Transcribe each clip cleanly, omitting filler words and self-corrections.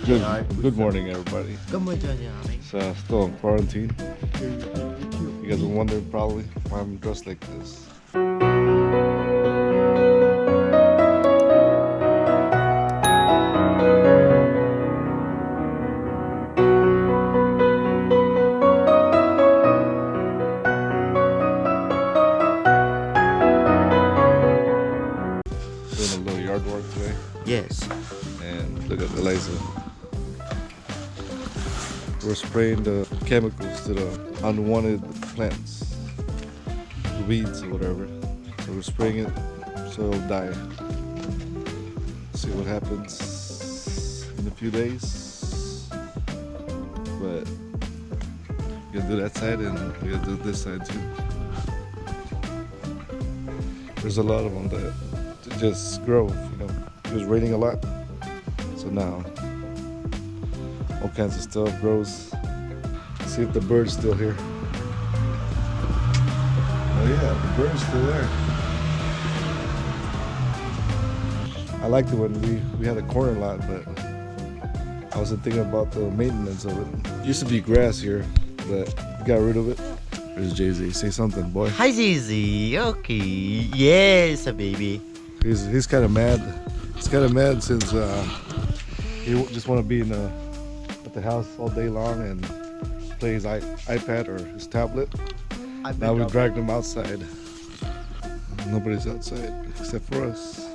Good, good morning, everybody. Good morning, Johnny. Still in quarantine. You guys are wondering probably why I'm dressed like this. Doing a little yard work today, Yes. and look at Eliza. We're spraying the chemicals to the unwanted plants, the weeds or whatever. So we're spraying it so it'll die. See what happens in a few days. But we gotta do that side and we gotta do this side too. There's a lot of them that just grow, you know. It was raining a lot, so now all kinds of stuff grows. See if the bird's still here. Oh yeah, the bird's still there. I liked it when we had a corner lot, but I wasn't thinking about the maintenance of it. Used to be grass here, but we got rid of it. There's Jay-Z. Say something, boy. Hi, Zizi. Okay. Yes, baby. He's kind of mad. He's kind of mad since he just want to be at the house all day long and play his iPad or his tablet. Now we dragged him outside. Nobody's outside except for us.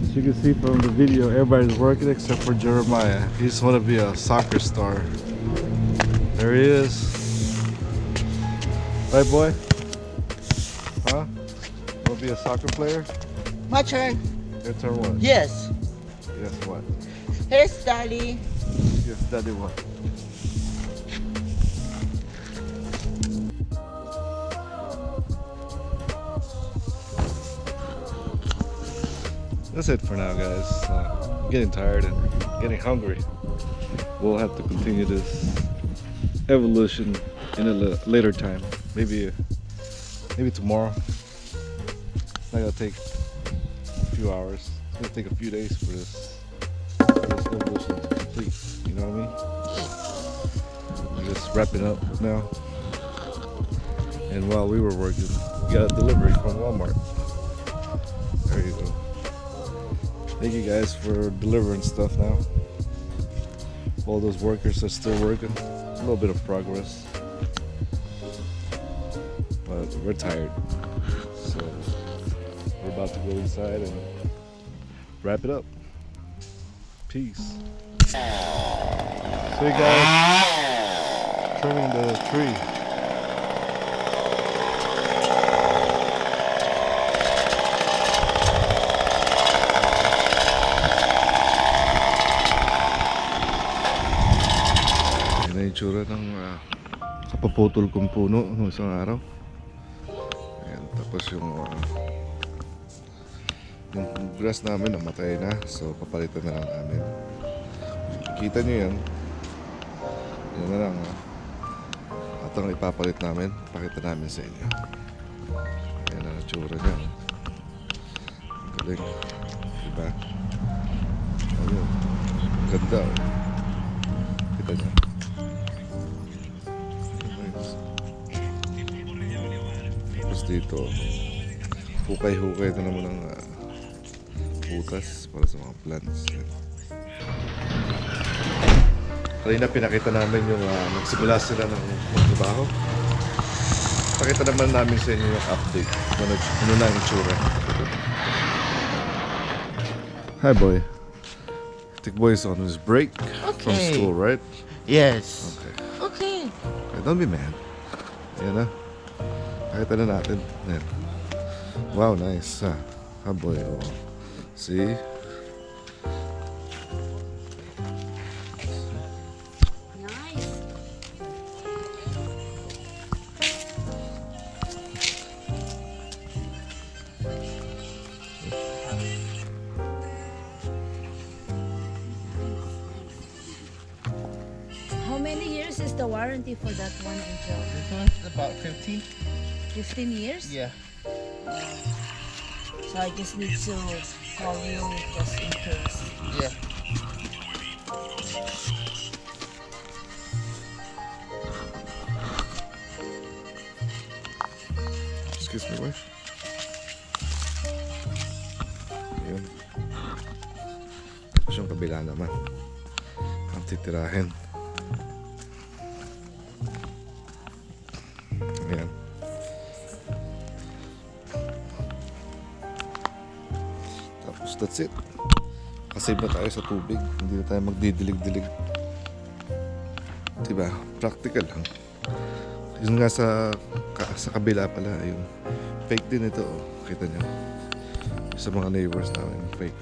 As you can see from the video, everybody's working except for Jeremiah. He just want to be a soccer star. There he is. Right, boy? Huh? Want to be a soccer player? My turn. Your turn what? Yes. Yes, what? Here's Daddy. Yes, daddy what? That's it for now, guys. I'm getting tired and getting hungry. We'll have to continue this evolution in a later time. Maybe tomorrow. It's not gonna take a few hours. It's gonna take a few days for this evolution to complete. You know what I mean? We're just wrapping up now. And while we were working, we got a delivery from Walmart. There you go. Thank you guys for delivering stuff now. All those workers are still working. A little bit of progress. But we're tired. So we're about to go inside and wrap it up. Peace. So you guys trimming the tree. Itsura ng kapaputol kong puno noong isang araw. Ayan, tapos yung grass namin namatay na, so papalitan na lang namin. Kita nyo yan. Yan na lang. At ang ipapalit namin, pakita namin sa inyo. Ayan ang itsura niya. Ang galing. Diba? Ayun. Ganda. Kita nyo. Dito hukay-hukay na naman ng butas para sa mga plants. Kanina pinakita namin yung nagsimula sila ng trabaho. Pakita naman namin sa inyo yung update ano na ang itsura. Hi, boy. I think boy's on his break from Okay. school, right? Yes. Okay. Okay. Okay, don't be mad. Ayan na. Pakita na natin. Ayan. Wow, nice. Hi, boy. Oh. See? Nice. How many years is the warranty for that one, Angel? This one's about 15. 15 years? Yeah. So I just need to call you just in case. Yeah. Excuse me, wife. Ayan. Tapos yung kabila naman. Ang titirahin. Ayan. Tapos that's it. Kasave na tayo sa tubig. Hindi na tayo magdidilig-dilig. Diba? Practical lang. Yun nga sa kabila pala, yung fake din ito. Oh. Kita nyo. Sa mga neighbors namin, fake.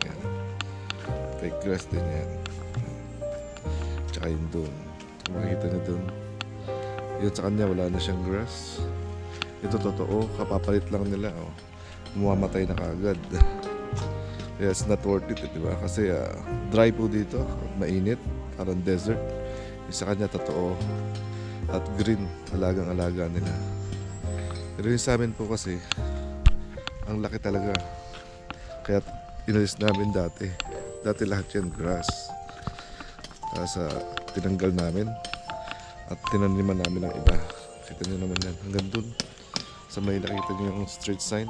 Ayan. Fake grass din yan. Tsaka yun dun. Kung makikita nyo dun. Yun sa kanya, wala na siyang grass. Ito totoo, kapapalit lang nila. Oh. Mamamatay na kaagad. Kaya it's not worth it, diba? Kasi dry po dito, mainit, parang desert. Yung sa kanya, totoo. At green, alagang-alaga nila. Pero yung sa amin po kasi, ang laki talaga. Kaya inalis namin dati. Dati lahat yan grass. Tapos tinanggal namin at tinaniman namin ng iba. Kita nyo naman yan. Hanggang dun. Sa may nakita nyo yung street sign.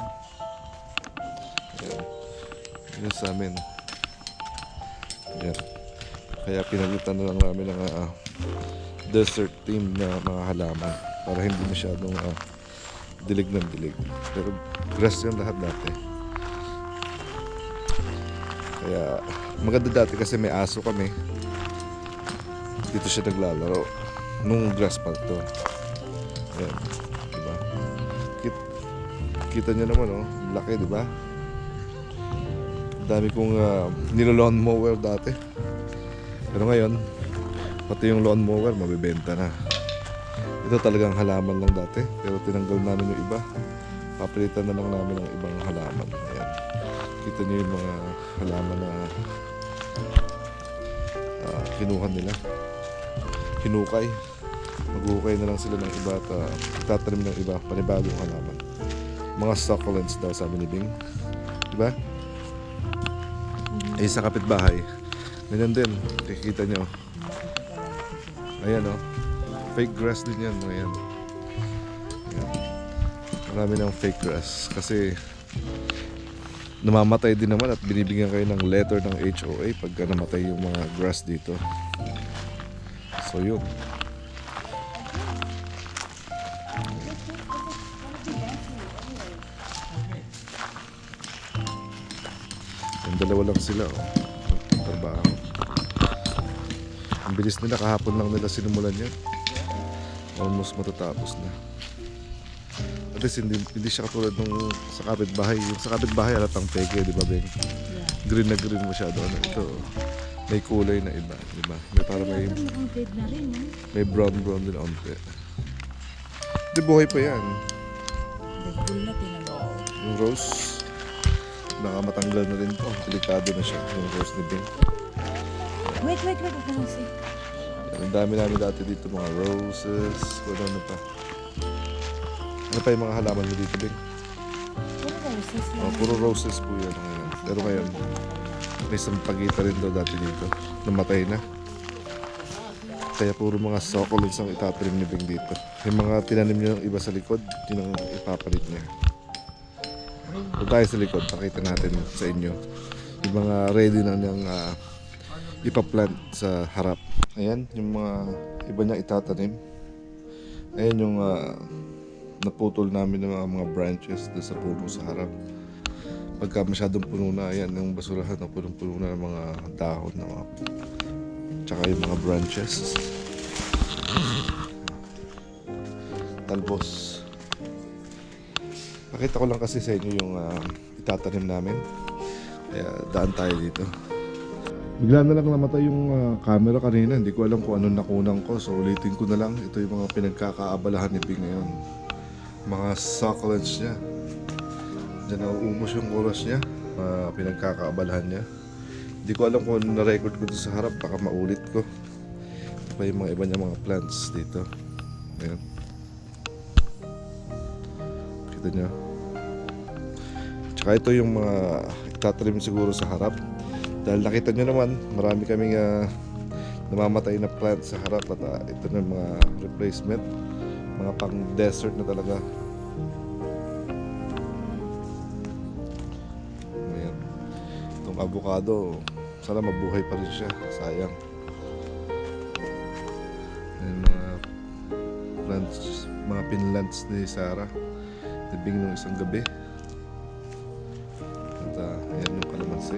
Ayan. Yun sa amin. Ayan. Kaya pinalitan na lang namin ng desert theme na mga halaman para hindi masyadong dilig ng dilig. Pero grass yan lahat dati. Kaya maganda dati kasi may aso kami. Dito siya naglalaro. Nung grass pa to. Ayan. Diba? Kita nyo naman, oh. Laki, diba? Dami kong nilo-lawn mower dati. Pero ngayon, pati yung lawn mower mabibenta na. Ito talagang halaman lang dati. Pero tinanggal namin yung iba. Papalitan na lang namin ng ibang halaman. Ayan. Kita nyo yung mga halaman na kinuha nila. Hinukay. Maghukay na lang sila ng iba at itatanim ng iba. Panibagong halaman. Mga succulents daw sabi ni Bing. Diba? Eh sa kapitbahay. Ganyan din. Kikita nyo. Ayan o. Fake grass din yan. Ayan. Ayan. Marami ng fake grass. Kasi namamatay din naman at binibigyan kayo ng letter ng HOA pagka namatay yung mga grass dito. So yun. Yung dalawa lang sila oh. Trabaho. Ang bilis nila, kahapon lang nila sinimulan yan. Almost matatapos na. At least hindi siya katulad nung sa kapitbahay. Yung sa kapitbahay halatang peke, di ba Ben? Green na green masyado. Ano, ito may kulay na iba, di ba? May para may Ang fade na rin, no? may brown din onte. Di buhay pa yan. Nagbull na tinanong. Yung rose, nakamatanggal na rin to. Delikado na siya, yung rose ni Ben. Wait. Huwag ka lang siya. Ang dami namin dati dito, mga roses, kung ano pa. Ano pa yung mga halaman mo dito, Bing? Puro roses lang. Oh, puro roses po yan ngayon. Pero ngayon, may sampagita rin daw dati dito. Namatay na. Kaya puro mga succulents ang itatanim ni Bing dito. Yung mga tinanim niya ng iba sa likod, yun ang ipapalit niya. Kung tayo sa likod, pakita natin sa inyo. Yung mga ready na niyang ipaplant sa harap. Ayan, yung mga iba niya itatanim. Ayan yung naputol namin ng mga branches doon sa puno sa harap. Pagka masyadong puno na, yan yung basurahan na punong-puno na ng mga dahon na mga, tsaka yung mga branches. Talbos. Pakita ko lang kasi sa inyo yung itatanim namin. Kaya daan tayo dito. Bigla na lang namatay yung camera kanina. Hindi ko alam kung anong nakunan ko. So ulitin ko na lang. Ito yung mga pinagkakaabalahan ni Bing ngayon. Mga succulents niya. Diyan nauubos yung oras niya. Pinagkakaabalahan niya. Hindi ko alam kung na-record ko dito sa harap. Baka maulit ko. Ito pa yung mga iba niya mga plants dito. Ayan. Kita niyo. Tsaka ito yung mga itatrim siguro sa harap. Dahil nakita nyo naman, marami kaming namamatay na plant sa harap. At ito na mga replacement. Mga pang desert na talaga. Ayan. Itong avocado, sana mabuhay pa rin siya. Sayang. Ayan, mga plants, mga pinlands ni Sarah. Tibing nung isang gabi. At ayan yung kalamansi.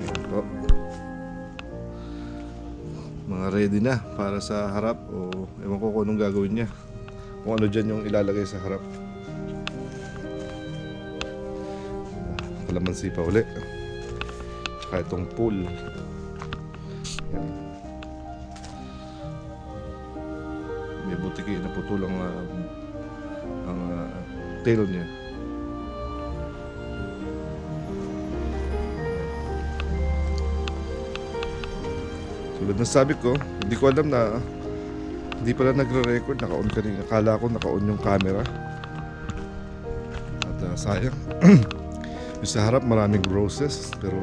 Ayan po. Mga ready na para sa harap. O ewan ko kung anong gagawin niya. Kung ano dyan yung ilalagay sa harap. Kalamansi pa uli. Tsaka itong pool. Ayan. May butiki na putol ang tail niya. Tulad ng sabi ko, hindi ko alam na hindi pala nagre-record, naka-on kanina. Akala ko naka-on yung camera. At sayang. Yung sa harap maraming roses pero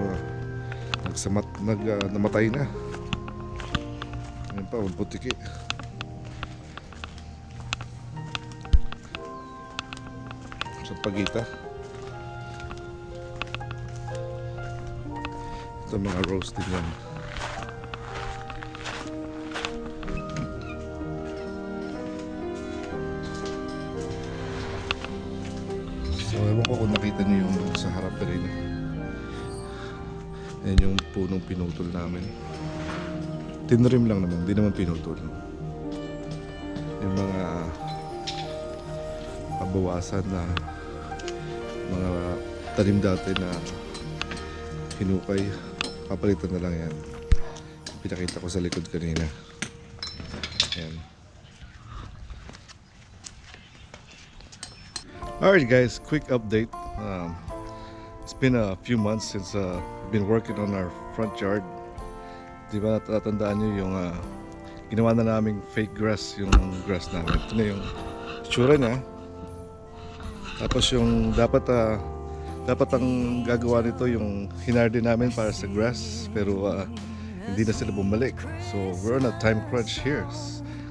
namatay na. Ayan pa, butiki. Sa pagita. Ito mga rose din yan. So ewan ko kung nakita niyo yung sa harap pa rin. Yan yung punong pinutol namin. Tinrim lang naman, hindi naman pinutol. Yung mga kabawasan na mga tanim dati na hinukay, papalitan na lang yan. Pinakita ko sa likod kanina. Ayan. Alright guys, quick update. It's been a few months since we've been working on our front yard. Di ba natatandaan nyo yung ginawa na naming fake grass, yung grass namin. Ito na yung itsura niya. Tapos yung dapat ang gagawa nito yung hinardy namin para sa grass, pero hindi na sila bumalik. So we're on a time crunch here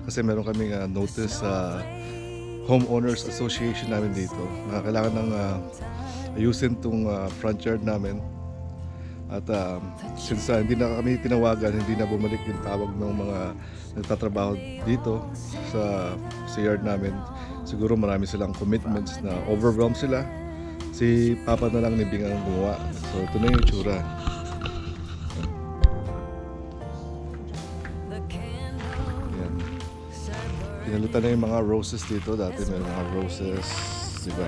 kasi meron kaming notice sa homeowners association namin dito na kailangan ng ayusin tong front yard namin. At since hindi na kami tinawagan, hindi na bumalik yung tawag ng mga nagtatrabaho dito sa yard namin. Siguro marami silang commitments na overwhelmed sila. Si Papa na lang ni Bing ang gumawa. So ito na yung itsura. Ayan. Pinalitan na yung mga roses dito. Dati may mga roses, diba?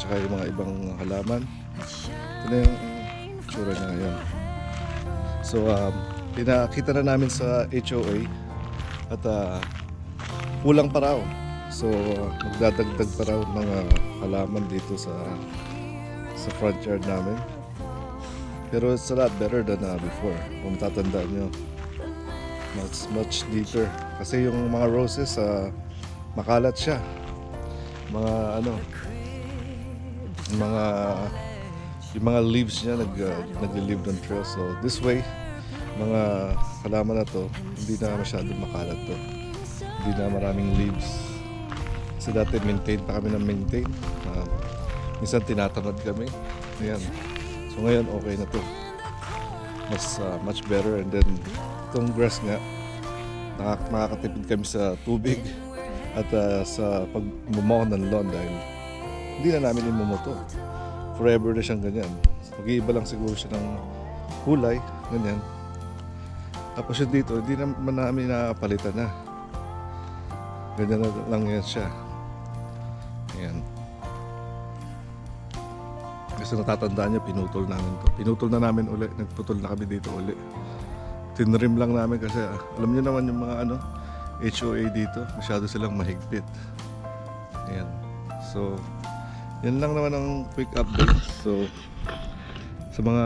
Tsaka yung mga ibang halaman. Ito na yung itsura niya ngayon. So pinakita na namin sa HOA at kulang pa raw. So magdadagdag pa raw mga halaman dito sa front yard namin. Pero it's a lot better than before. Kung tatandaan nyo, much neater. Kasi yung mga roses makalat siya. Mga yung mga leaves niya nag-leave ng trail. So this way, mga halaman na to, hindi na masyadong makalat to. Hindi na maraming leaves. Kasi dati maintain pa kami ng maintain. Minsan tinatamad kami. Ayan. So ngayon okay na to. Much better. And then itong grass nga, makakatipid kami sa tubig. at sa pagmumow ng lawn dahil hindi na namin imumoto. Forever na siyang ganyan. Mag-iiba lang siguro siya ng kulay, ganyan. Tapos yun dito, hindi naman namin nakapalitan na. Ganyan na lang yan siya. Ayan. Kasi natatandaan niya, pinutol namin to. Pinutol na namin uli. Nagputol na kami dito uli. Tinrim lang namin kasi alam niyo naman yung mga HOA dito. Masyado silang mahigpit. Ayan. So, yan lang naman ang quick update. So, sa mga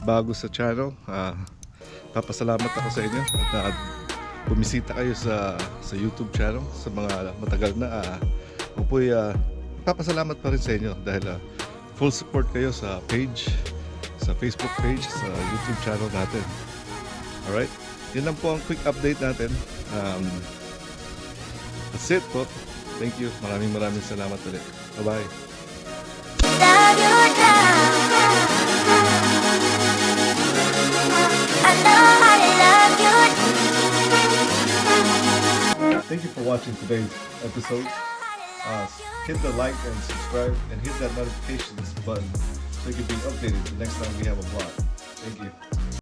bago sa channel, papasalamat ako sa inyo at bumisita kayo sa YouTube channel. Sa mga matagal na, ako po'y papasalamat pa rin sa inyo dahil full support kayo sa page, sa Facebook page, sa YouTube channel natin. Alright? Yan lang po ang quick update natin. That's it po. Thank you. Maraming salamat ulit. Bye-bye. Love you now. I know how to love you. Thank you for watching today's episode. Hit the like and subscribe and hit that notifications button so you can be updated the next time we have a vlog. Thank you.